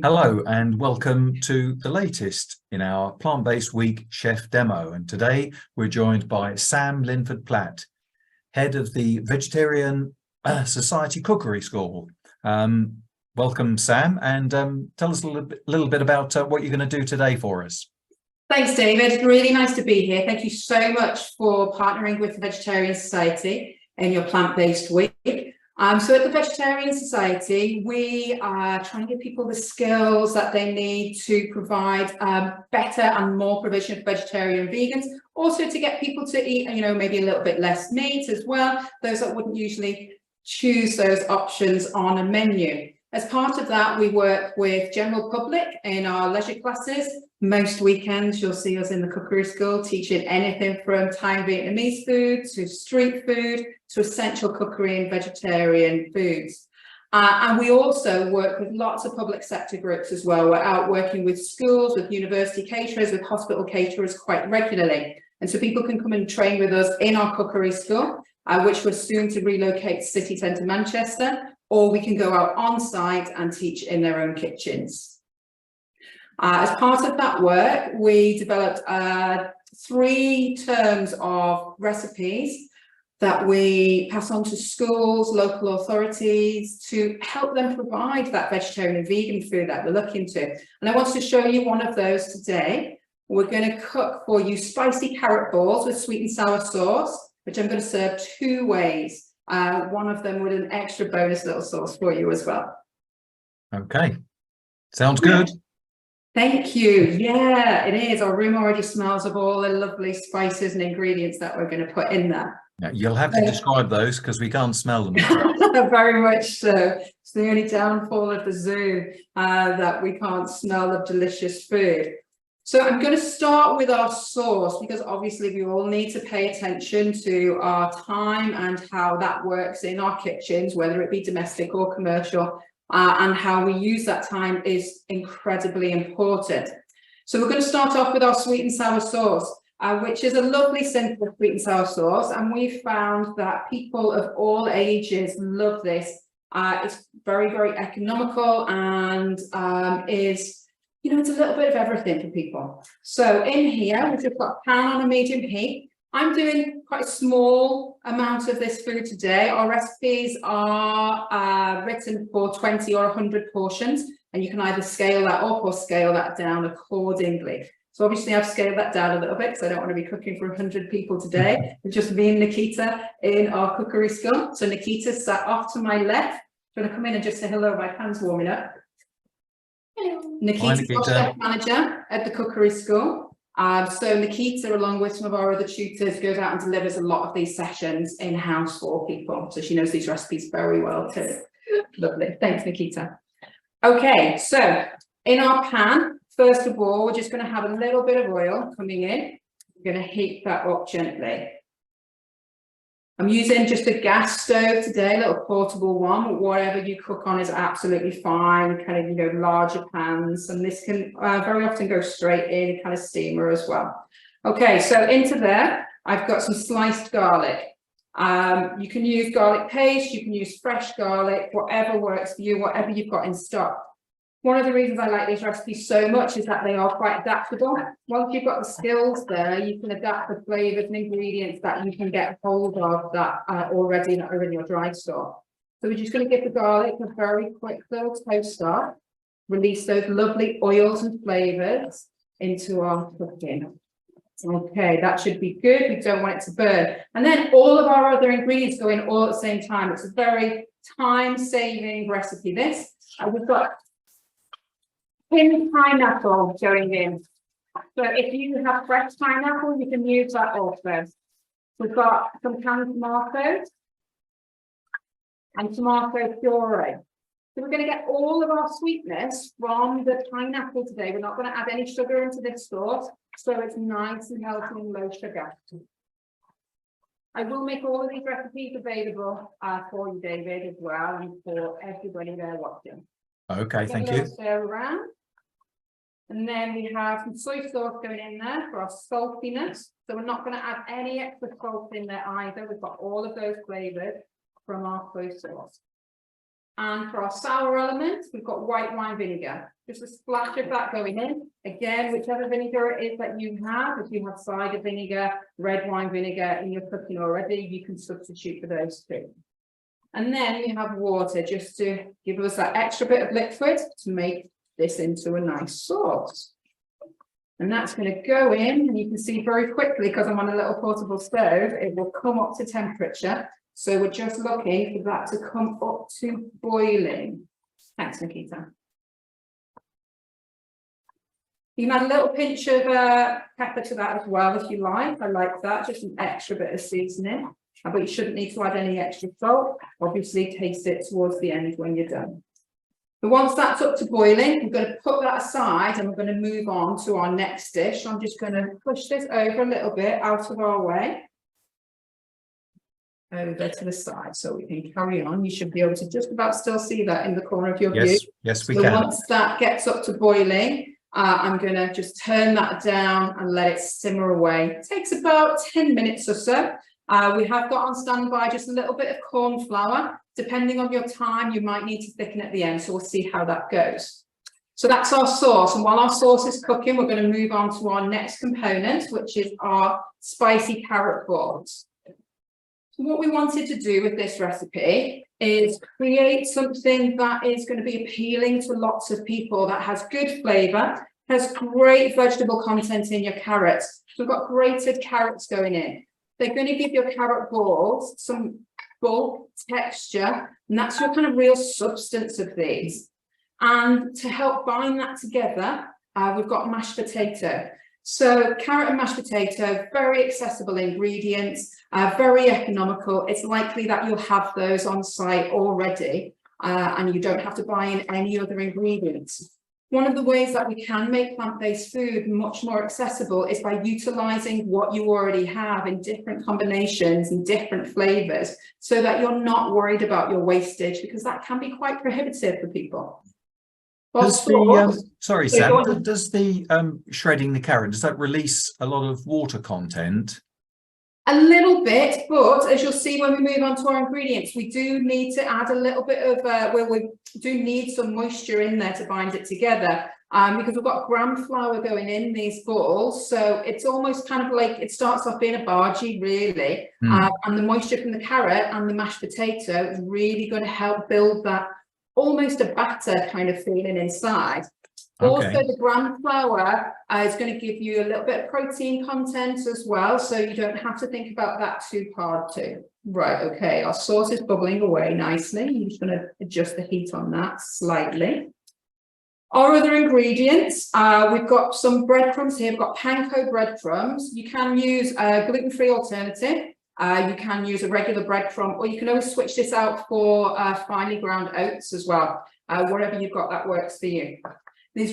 Hello and welcome to the latest in our Plant-Based Week Chef Demo. And today we're joined by Sam Linford-Platt, head of the Vegetarian Society Cookery School. Welcome, Sam, and tell us a little bit about what you're going to do today for us. Thanks, David. Really nice to be here. Thank you so much for partnering with the Vegetarian Society in your Plant-Based Week. So at the Vegetarian Society, we are trying to give people the skills that they need to provide better and more provision of vegetarian and vegans. Also to get people to eat, maybe a little bit less meat as well. Those that wouldn't usually choose those options on a menu. As part of that, we work with general public in our leisure classes. Most weekends, you'll see us in the cookery school teaching anything from Thai and Vietnamese food to street food to essential cookery and vegetarian foods. And we also work with lots of public sector groups as well. We're out working with schools, with university caterers, with hospital caterers quite regularly. And so people can come and train with us in our cookery school, which we're soon to relocate to city centre Manchester, or we can go out on site and teach in their own kitchens. As part of that work, we developed 3 terms of recipes that we pass on to schools, local authorities to help them provide that vegetarian and vegan food that we're looking to. And I want to show you one of those today. We're going to cook for you spicy carrot balls with sweet and sour sauce, which I'm going to serve 2 ways. One of them with an extra bonus little sauce for you as well. Okay, sounds good. Thank you. Yeah, it is. Our room already smells of all the lovely spices and ingredients that we're going to put in there. Yeah, you'll have to describe those because we can't smell them. Very much so. It's the only downfall of the zoo that we can't smell the delicious food. So I'm going to start with our sauce because obviously we all need to pay attention to our time and how that works in our kitchens, whether it be domestic or commercial. And how we use that time is incredibly important. So we're going to start off with our sweet and sour sauce, which is a lovely simple sweet and sour sauce. And we've found that people of all ages love this. It's very, very economical and is, it's a little bit of everything for people. So in here, we've just got a pan on a medium heat. I'm doing quite a small amount of this food today. Our recipes are written for 20 or 100 portions, and you can either scale that up or scale that down accordingly. So obviously I've scaled that down a little bit because I don't want to be cooking for 100 people today. It's just me and Nikita in our cookery school. So Nikita sat off to my left. I'm going to come in and just say hello. My pan's warming up. Hello. Nikita's our chef manager at the cookery school. So Nikita, along with some of our other tutors, goes out and delivers a lot of these sessions in-house for people. So she knows these recipes very well too. Lovely. Thanks, Nikita. Okay, so in our pan, first of all, we're just going to have a little bit of oil coming in. We're going to heat that up gently. I'm using just a gas stove today, a little portable one. Whatever you cook on is absolutely fine, kind of, larger pans. And this can very often go straight in, kind of steamer as well. Okay, so into there, I've got some sliced garlic. You can use garlic paste, you can use fresh garlic, whatever works for you, whatever you've got in stock. One of the reasons I like these recipes so much is that they are quite adaptable. Once you've got the skills there, you can adapt the flavors and ingredients that you can get hold of that are already in your dry store. So we're just going to give the garlic a very quick little toast up, release those lovely oils and flavors into our cooking. Okay, that should be good. We don't want it to burn. And then all of our other ingredients go in all at the same time. It's a very time-saving recipe, this. We've got pinned pineapple going in. So if you have fresh pineapple, you can use that also. We've got some canned tomatoes and tomato puree. So we're going to get all of our sweetness from the pineapple today. We're not going to add any sugar into this sauce, so it's nice and healthy and low sugar. I will make all of these recipes available for you, David, as well, and for everybody there watching. Okay, thank you. Stir around. And then we have some soy sauce going in there for our saltiness. So we're not going to add any extra salt in there either. We've got all of those flavors from our soy sauce. And for our sour element, we've got white wine vinegar. Just a splash of that going in. Again, whichever vinegar it is that you have, if you have cider vinegar, red wine vinegar in your cooking already, you can substitute for those too. And then we have water just to give us that extra bit of liquid to make this into a nice sauce. And that's going to go in, and you can see very quickly, because I'm on a little portable stove, it will come up to temperature. So we're just looking for that to come up to boiling. Thanks, Nikita. You can add a little pinch of pepper to that as well if you like. I like that, just an extra bit of seasoning. But you shouldn't need to add any extra salt. Obviously, taste it towards the end when you're done. But once that's up to boiling, we're going to put that aside and we're going to move on to our next dish. I'm just going to push this over a little bit out of our way. Over to the side so we can carry on. You should be able to just about still see that in the corner of your view. Yes, we can. Once that gets up to boiling, I'm going to just turn that down and let it simmer away. It takes about 10 minutes or so. We have got on standby just a little bit of corn flour. Depending on your time, you might need to thicken at the end, so we'll see how that goes. So that's our sauce, and while our sauce is cooking, we're going to move on to our next component, which is our spicy carrot balls. So what we wanted to do with this recipe is create something that is going to be appealing to lots of people, that has good flavour, has great vegetable content in your carrots. So we've got grated carrots going in. They're going to give your carrot balls some bulk, texture, and that's your kind of real substance of these. And to help bind that together, we've got mashed potato. So carrot and mashed potato, very accessible ingredients, very economical. It's likely that you'll have those on site already, and you don't have to buy in any other ingredients. One of the ways that we can make plant-based food much more accessible is by utilising what you already have in different combinations and different flavours, so that you're not worried about your wastage, because that can be quite prohibitive for people. Sorry, Sam, does the shredding the carrot, does that release a lot of water content? A little bit, but as you'll see when we move on to our ingredients, we do need to add a little bit of, we do need some moisture in there to bind it together, because we've got gram flour going in these balls. So it's almost kind of like, it starts off being a bhaji really, and the moisture from the carrot and the mashed potato is really going to help build that almost a batter kind of feeling inside. Okay. Also, the gram flour is going to give you a little bit of protein content as well, so you don't have to think about that too hard too. Right, okay, our sauce is bubbling away nicely. I'm just going to adjust the heat on that slightly. Our other ingredients, we've got some breadcrumbs here. We've got panko breadcrumbs. You can use a gluten-free alternative. You can use a regular breadcrumb, or you can always switch this out for finely ground oats as well. Whatever you've got that works for you.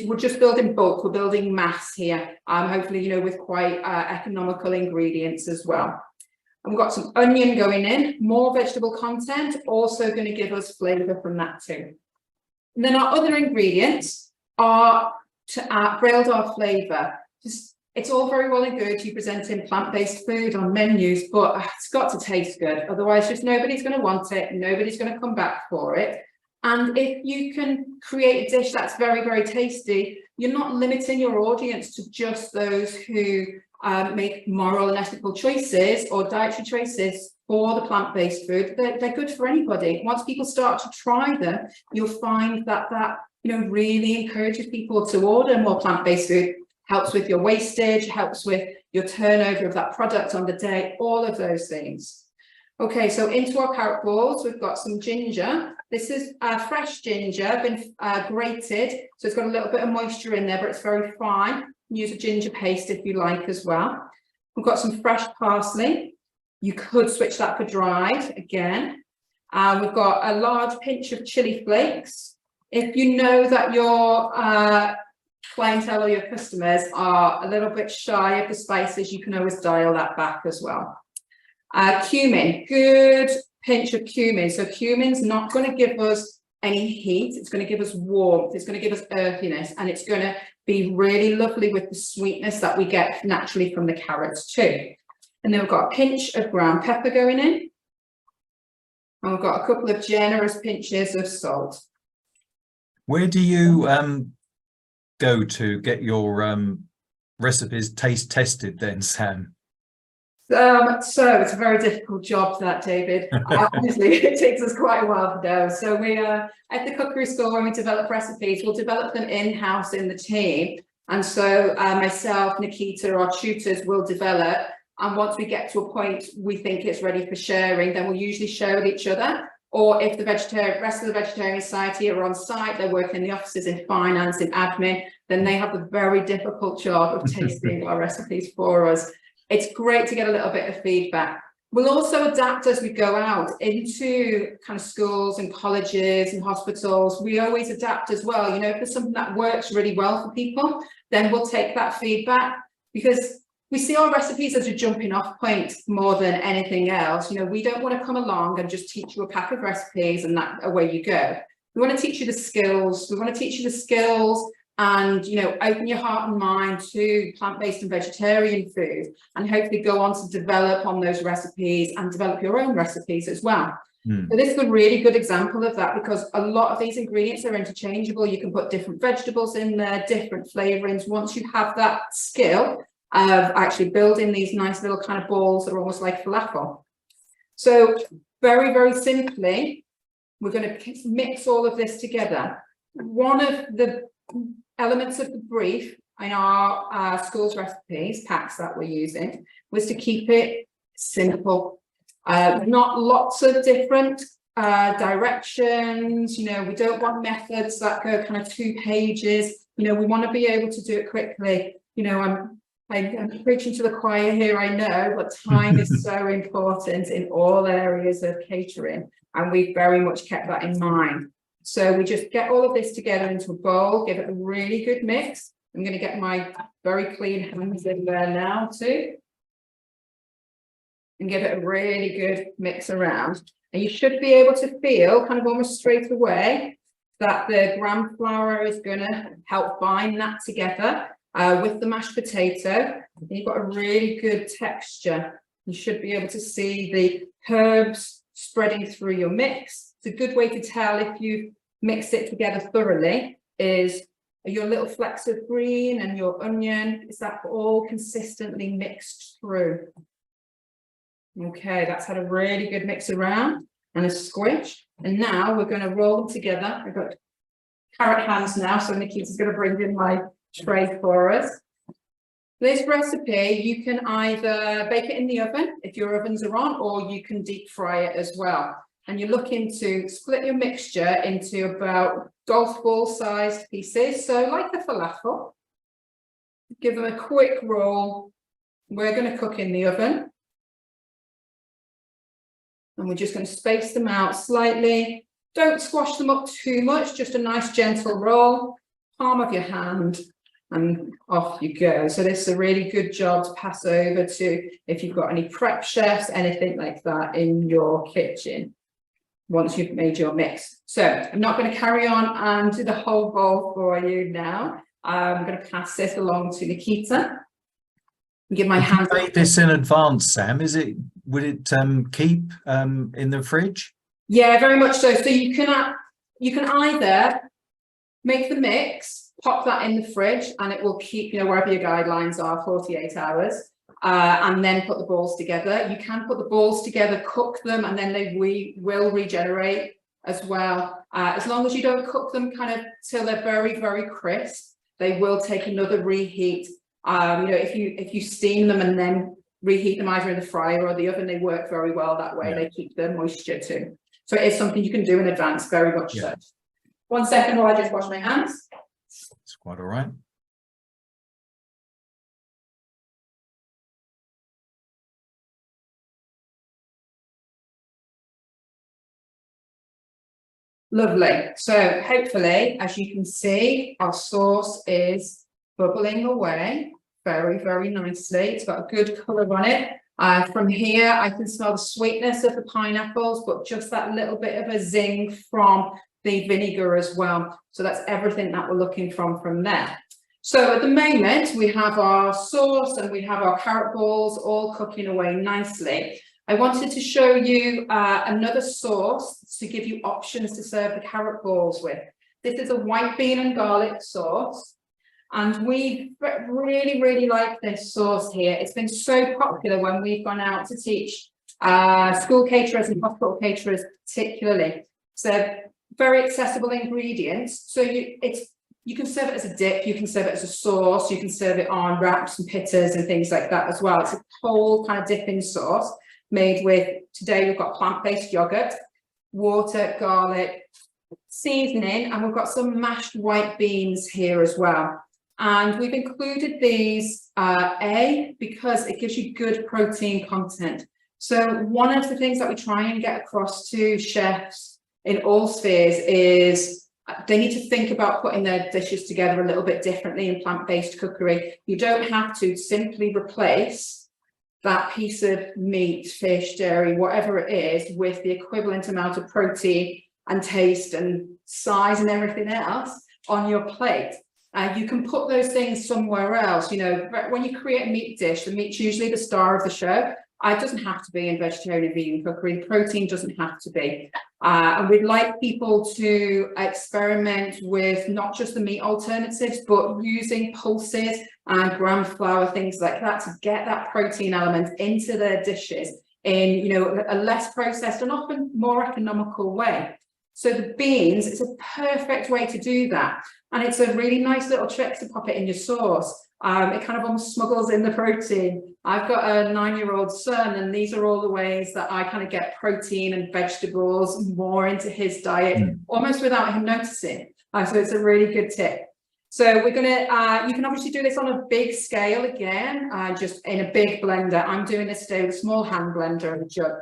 We're just building bulk, we're building mass here, hopefully, you know, with quite economical ingredients as well. And we've got some onion going in, more vegetable content, also going to give us flavour from that too. And then our other ingredients are to build our flavour. It's all very well and good you presenting plant-based food on menus, but it's got to taste good. Otherwise, just nobody's going to want it, nobody's going to come back for it. And if you can create a dish that's very, very tasty, you're not limiting your audience to just those who make moral and ethical choices or dietary choices for the plant-based food. They're good for anybody. Once people start to try them, you'll find that really encourages people to order more plant-based food, helps with your wastage, helps with your turnover of that product on the day, all of those things. Okay, so into our carrot balls, we've got some ginger. This is fresh ginger, been grated, so it's got a little bit of moisture in there, but it's very fine. Use a ginger paste if you like as well. We've got some fresh parsley. You could switch that for dried again. We've got a large pinch of chili flakes. If you know that your clientele or your customers are a little bit shy of the spices, you can always dial that back as well. Cumin, good pinch of cumin. So cumin's not going to give us any heat, it's going to give us warmth, it's going to give us earthiness, and it's going to be really lovely with the sweetness that we get naturally from the carrots too. And then we've got a pinch of ground pepper going in. And we've got a couple of generous pinches of salt. Where do you go to get your recipes taste tested then, Sam? So it's a very difficult job, that, David. Obviously, it takes us quite a while to know. So we at the cookery school, when we develop recipes, we'll develop them in-house in the team. And so myself, Nikita, our tutors will develop. And once we get to a point we think it's ready for sharing, then we'll usually share with each other. Or if the rest of the Vegetarian Society are on site, they're working in the offices in finance, in admin, then they have the very difficult job of tasting our recipes for us. It's great to get a little bit of feedback. We'll also adapt as we go out into kind of schools and colleges and hospitals. We always adapt as well. You know, if there's something that works really well for people, then we'll take that feedback, because we see our recipes as a jumping off point more than anything else. You know, we don't want to come along and just teach you a pack of recipes and that away you go. We want to teach you the skills. We want to teach you the skills and, you know, open your heart and mind to plant-based and vegetarian food, and hopefully go on to develop on those recipes and develop your own recipes as well. So this is a really good example of that, because a lot of these ingredients are interchangeable. You can put different vegetables in there, different flavorings. Once you have that skill of actually building these nice little kind of balls that are almost like falafel. So very, very simply, we're going to mix all of this together. One of the elements of the brief in our schools recipes packs that we're using was to keep it simple. Not lots of different directions. You know, we don't want methods that go kind of 2 pages. You know, we want to be able to do it quickly. You know, I'm preaching to the choir here, I know, but time is so important in all areas of catering, and we very much kept that in mind. So we just get all of this together into a bowl, give it a really good mix. I'm going to get my very clean hands in there now too, and give it a really good mix around. And you should be able to feel kind of almost straight away that the gram flour is going to help bind that together with the mashed potato. And you've got a really good texture. You should be able to see the herbs spreading through your mix. It's a good way to tell if you mix it together thoroughly is your little flecks of green and your onion, is that all consistently mixed through? Okay, that's had a really good mix around and a squish. And now we're going to roll them together. I've got carrot hands now, so Nikita's going to bring in my tray for us. This recipe, you can either bake it in the oven if your ovens are on, or you can deep fry it as well. And you're looking to split your mixture into about golf ball sized pieces, so like a falafel. Give them a quick roll. We're going to cook in the oven. And we're just going to space them out slightly. Don't squash them up too much, just a nice gentle roll, palm of your hand, and off you go. So this is a really good job to pass over to if you've got any prep chefs, anything like that in your kitchen, once you've made your mix. So I'm not going to carry on and do the whole bowl for you now. I'm going to pass this along to Nikita. Give my hand. You made this in advance, Sam. Would it keep in the fridge? Yeah, very much so. So you can either make the mix, pop that in the fridge, and it will keep, you know, wherever your guidelines are, 48 hours, and then put the balls together. You can put the balls together, cook them, and then they will regenerate as well. As long as you don't cook them kind of till they're very, very crisp, they will take another reheat. You know, if you steam them and then reheat them either in the fryer or the oven, they work very well that way. Yeah. They keep the moisture too. So it is something you can do in advance, very much so. 1 second while I just wash my hands. It's quite all right. Lovely. So hopefully, as you can see, our sauce is bubbling away very, very nicely. It's got a good colour on it. From here, I can smell the sweetness of the pineapples, but just that little bit of a zing from the vinegar as well. So that's everything that we're looking from there. So at the moment, we have our sauce and we have our carrot balls all cooking away nicely. I wanted to show you another sauce to give you options to serve the carrot balls with. This is a white bean and garlic sauce. And we really, really like this sauce here. It's been so popular when we've gone out to teach school caterers and hospital caterers particularly. So very accessible ingredients. So you can serve it as a dip, you can serve it as a sauce, you can serve it on wraps and pittas and things like that as well. It's a whole kind of dipping sauce made with, today we've got plant-based yogurt, water, garlic, seasoning, and we've got some mashed white beans here as well. And we've included these because it gives you good protein content. So one of the things that we try and get across to chefs in all spheres is they need to think about putting their dishes together a little bit differently in plant-based cookery. You don't have to simply replace that piece of meat, fish, dairy, whatever it is, with the equivalent amount of protein and taste and size and everything else on your plate. You can put those things somewhere else. You know, when you create a meat dish, the meat's usually the star of the show. It doesn't have to be in vegetarian and vegan cookery. Protein doesn't have to be. And we'd like people to experiment with not just the meat alternatives, but using pulses and gram flour, things like that, to get that protein element into their dishes in, you know, a less processed and often more economical way. So the beans, it's a perfect way to do that. And it's a really nice little trick to pop it in your sauce. It kind of almost smuggles in the protein. I've got a 9-year-old son, and these are all the ways that I kind of get protein and vegetables more into his diet, almost without him noticing. So it's a really good tip. So we're gonna, you can obviously do this on a big scale again, just in a big blender. I'm doing this today with a small hand blender and a jug.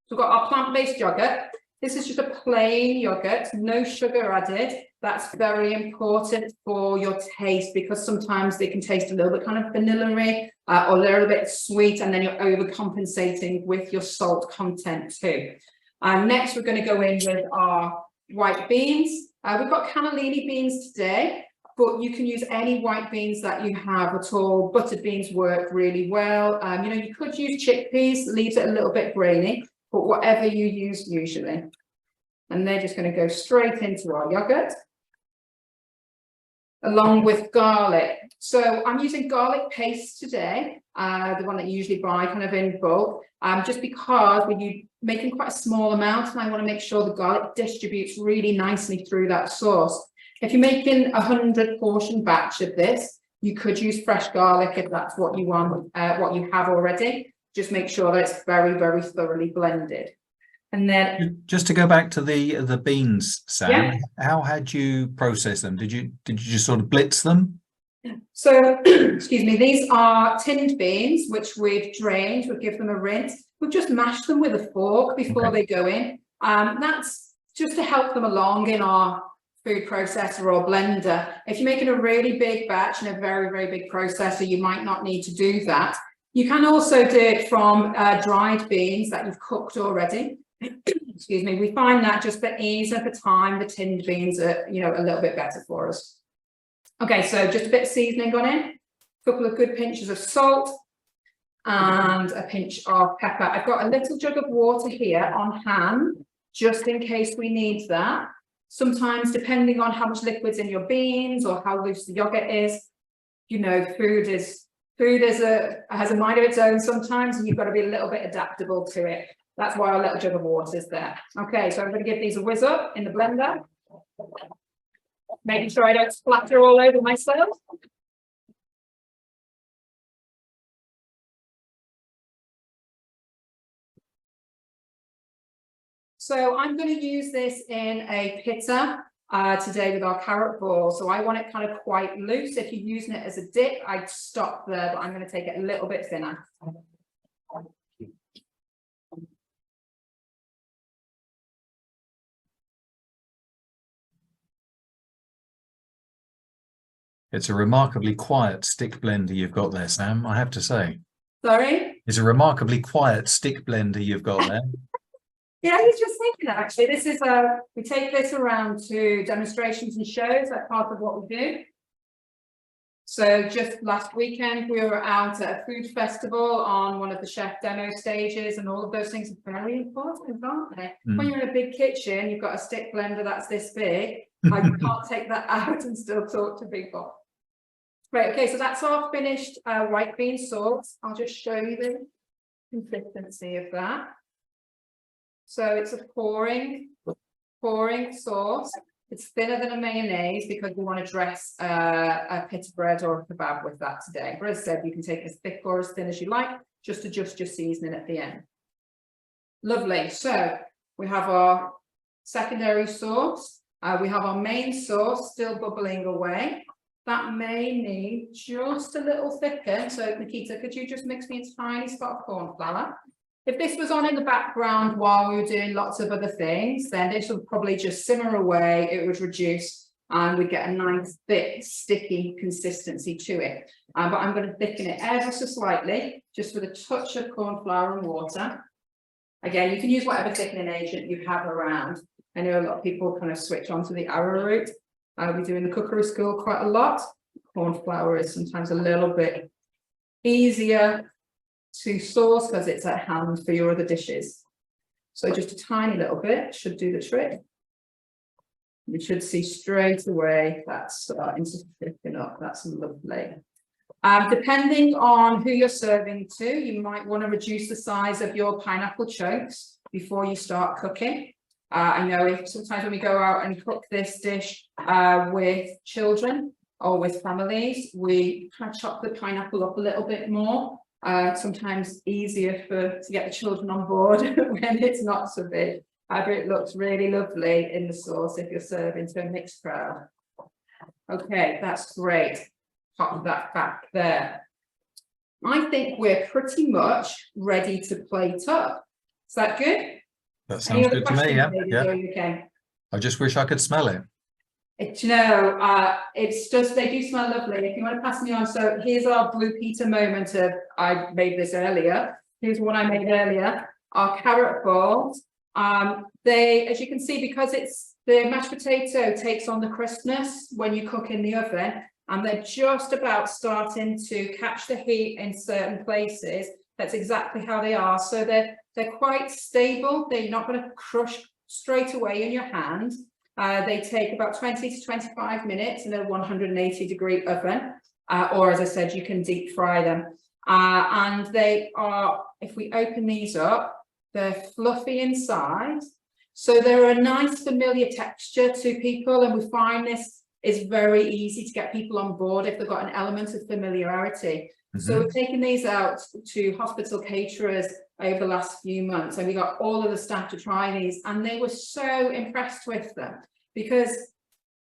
So we've got our plant-based yogurt. This is just a plain yogurt, no sugar added. That's very important for your taste, because sometimes they can taste a little bit kind of vanilla-y or a little bit sweet, and then you're overcompensating with your salt content too. Next, we're going to go in with our white beans. We've got cannellini beans today, but you can use any white beans that you have at all. Buttered beans work really well. You know, you could use chickpeas, leaves it a little bit grainy, but whatever you use usually. And they're just going to go straight into our yogurt, along with garlic. So I'm using garlic paste today, the one that you usually buy kind of in bulk, just because when you're making quite a small amount, and I want to make sure the garlic distributes really nicely through that sauce. If you're making a 100 portion batch of this, you could use fresh garlic if that's what you want, what you have already. Just make sure that it's very, very thoroughly blended. And then just to go back to the beans, Sam, yeah. How had you process them? Did you just sort of blitz them? So, excuse me, these are tinned beans, which we've drained. We'll give them a rinse. We've just mashed them with a fork before they go in. That's just to help them along in our food processor or blender. If you're making a really big batch in a very, very big processor, you might not need to do that. You can also do it from dried beans that you've cooked already. Excuse me. We find that just for ease of the time, the tinned beans are, you know, a little bit better for us. Okay, so just a bit of seasoning gone in, a couple of good pinches of salt, and a pinch of pepper. I've got a little jug of water here on hand, just in case we need that. Sometimes, depending on how much liquid's in your beans or how loose the yogurt is, you know, food has a mind of its own sometimes, and you've got to be a little bit adaptable to it. That's why our little jug of water is there. Okay, so I'm going to give these a whiz up in the blender, making sure I don't splatter all over myself. So I'm going to use this in a pitta today with our carrot ball. So I want it kind of quite loose. If you're using it as a dip, I'd stop there, but I'm going to take it a little bit thinner. It's a remarkably quiet stick blender you've got there, Sam, I have to say. Sorry? It's a remarkably quiet stick blender you've got there. Yeah, I was just thinking that actually. This is we take this around to demonstrations and shows. That's part of what we do. So just last weekend, we were out at a food festival on one of the chef demo stages, and all of those things are very important, aren't they? When you're in a big kitchen, you've got a stick blender that's this big. I can't take that out and still talk to people. Right, okay, so that's our finished white bean sauce. I'll just show you the consistency of that. So it's a pouring sauce. It's thinner than a mayonnaise because we want to dress a pita bread or a kebab with that today. But as I said, you can take as thick or as thin as you like, just adjust your seasoning at the end. Lovely. So we have our secondary sauce. We have our main sauce still bubbling away. That may need just a little thicker. So Nikita, could you just mix me a tiny spot of corn flour? If this was on in the background while we were doing lots of other things, then this would probably just simmer away. It would reduce and we'd get a nice, thick, sticky consistency to it. But I'm going to thicken it ever so slightly, just with a touch of corn flour and water. Again, you can use whatever thickening agent you have around. I know a lot of people kind of switch onto the arrowroot. We do in the cookery school quite a lot. Corn flour is sometimes a little bit easier to sauce because it's at hand for your other dishes. So just a tiny little bit should do the trick. You should see straight away that's starting to thicken up. That's lovely. Depending on who you're serving to, you might want to reduce the size of your pineapple chokes before you start cooking. I know sometimes when we go out and cook this dish with children or with families, we kind of chop the pineapple up a little bit more. Sometimes easier to get the children on board when it's not so big. But it looks really lovely in the sauce if you're serving to a mixed crowd. Okay, that's great. Pop that back there. I think we're pretty much ready to plate up. Is that good? That sounds good to me, yeah. Okay. I just wish I could smell it. It's just, they do smell lovely. If you want to pass me on, so here's our blue pita moment of, I made this earlier. Here's one I made earlier, our carrot balls. They, as you can see, because it's the mashed potato takes on the crispness when you cook in the oven, and they're just about starting to catch the heat in certain places. That's exactly how they are. So they're quite stable. They're not going to crush straight away in your hand. They take about 20 to 25 minutes in a 180-degree oven, or as I said, you can deep fry them. And they are, if we open these up, they're fluffy inside. So they're a nice familiar texture to people, and we find this is very easy to get people on board if they've got an element of familiarity. So we're taking these out to hospital caterers over the last few months, and we got all of the staff to try these, and they were so impressed with them because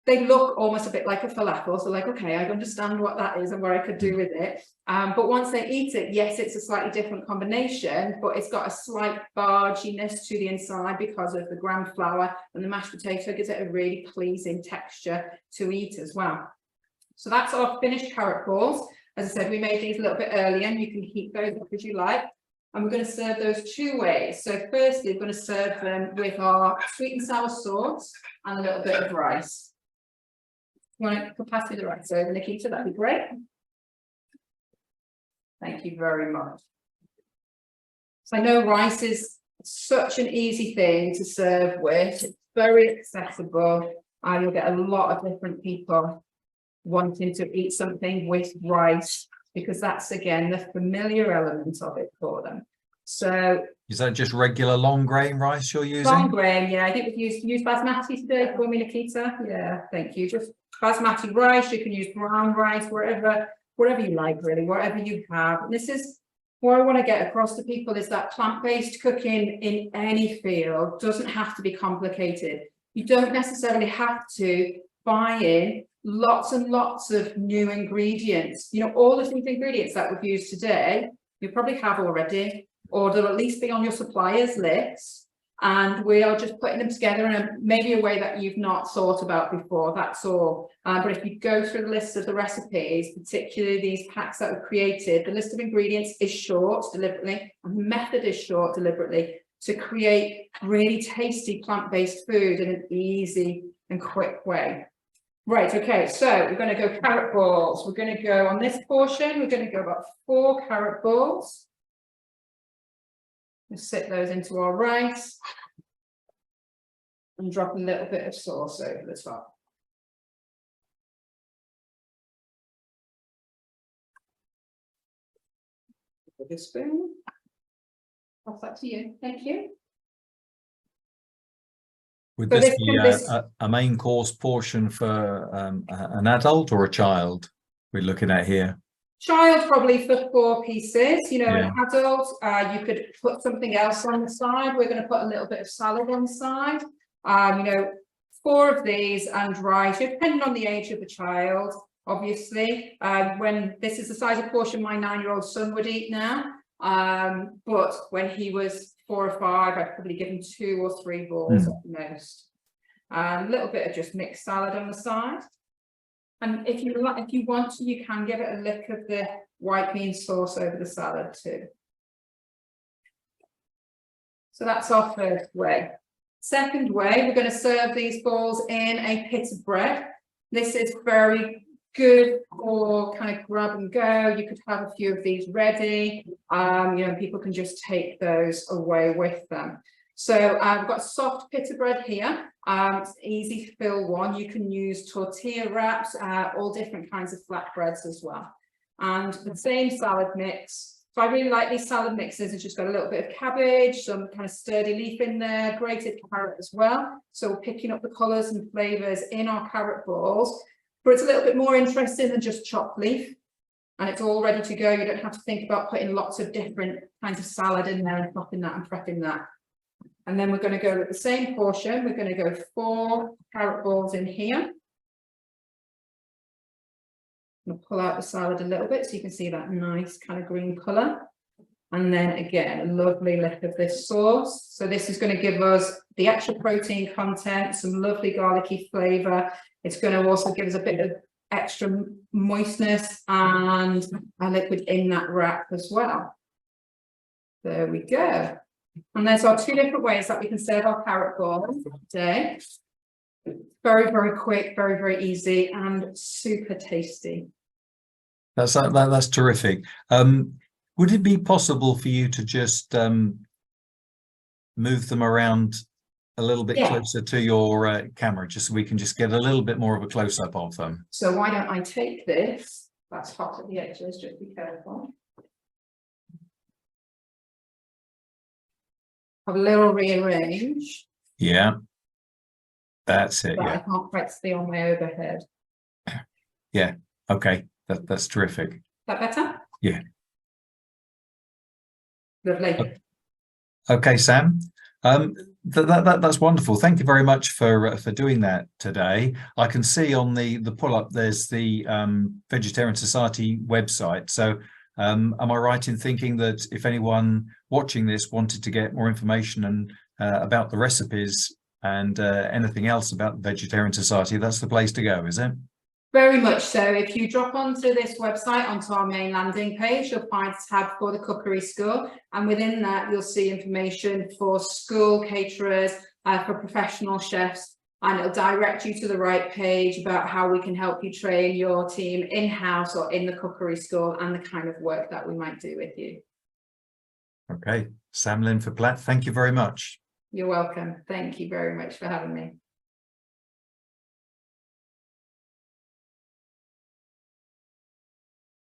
they look almost a bit like a falafel. So like, okay, I understand what that is and what I could do with it. But once they eat it, yes, it's a slightly different combination, but it's got a slight barginess to the inside because of the gram flour, and the mashed potato gives it a really pleasing texture to eat as well. So that's our finished carrot balls. As I said, we made these a little bit earlier, and you can heat those up as you like. And we're going to serve those two ways. So firstly, we're going to serve them with our sweet and sour sauce and a little bit of rice. You want to pass me the rice over, Nikita? That'd be great. Thank you very much. So I know rice is such an easy thing to serve with. It's very accessible. You'll get a lot of different people wanting to eat something with rice, because that's again the familiar element of it for them. So is that just regular long grain rice you're using? Long grain, yeah. I think we've used basmati today for me, Nikita. Yeah, thank you. Just basmati rice. You can use brown rice, whatever you like, really, whatever you have. And this is what I want to get across to people, is that plant-based cooking in any field doesn't have to be complicated. You don't necessarily have to buy in lots and lots of new ingredients. You know, all of these ingredients that we've used today, you probably have already, or they'll at least be on your suppliers list. And we are just putting them together in maybe a way that you've not thought about before, that's all. But if you go through the list of the recipes, particularly these packs that we've created, the list of ingredients is short deliberately, and the method is short deliberately, to create really tasty plant-based food in an easy and quick way. Right, okay, so we're going to go carrot balls. We're going to go on this portion, we're going to go about 4 carrot balls. We'll sit those into our rice and drop a little bit of sauce over the top. With a spoon. Pass that to you, thank you. Would So this be this a main course portion for an adult or a child we're looking at here? child probably for 4 pieces, you know, Yeah. an adult, you could put something else on the side. We're going to put a little bit of salad on the side. You know, 4 of these and rice, depending on the age of the child, obviously. When this is the size of portion my 9-year-old son would eat now. But when he was 4 or 5, I'd probably give him 2 or 3 balls at most. A little bit of just mixed salad on the side. And if you want to, you can give it a lick of the white bean sauce over the salad too. So that's our first way. Second way, we're going to serve these balls in a pita bread. This is very good for kind of grab and go. You could have a few of these ready. You know, people can just take those away with them. So I've got soft pita bread here. It's easy to fill one. You can use tortilla wraps, all different kinds of flatbreads as well. And the same salad mix. So I really like these salad mixes. It's just got a little bit of cabbage, some kind of sturdy leaf in there, grated carrot as well. So we're picking up the colours and flavours in our carrot balls. But it's a little bit more interesting than just chopped leaf. And it's all ready to go. You don't have to think about putting lots of different kinds of salad in there and popping that and prepping that. And then we're going to go with the same portion. We're going to go 4 carrot balls in here. We'll pull out the salad a little bit so you can see that nice kind of green colour. And then again, a lovely lick of this sauce. So this is going to give us the extra protein content, some lovely garlicky flavour. It's going to also give us a bit of extra moistness and a liquid in that wrap as well. There we go. And there's our 2 different ways that we can serve our carrot balls today. Very, very quick, very, very easy and super tasty. That's terrific. Would it be possible for you to just move them around a little bit closer to your camera, just so we can just get a little bit more of a close-up of them? So why don't I take this? That's hot at the edges, just be careful. Have a little rearrange. Yeah, that's it. But Yeah, I can't quite see on my overhead. Yeah. Okay, that's terrific. Is that better? Yeah. Lovely. Okay, Sam. That's wonderful. Thank you very much for doing that today. I can see on the pull-up there's the Vegetarian Society website. So am I right in thinking that if anyone watching this wanted to get more information and about the recipes and anything else about the Vegetarian Society, that's the place to go, is it? Very much so. If you drop onto this website, onto our main landing page, you'll find a tab for the cookery school, and within that you'll see information for school caterers, for professional chefs, and it'll direct you to the right page about how we can help you train your team in-house or in the cookery school and the kind of work that we might do with you. Okay, Sam Linford-Platt, thank you very much. You're welcome. Thank you very much for having me.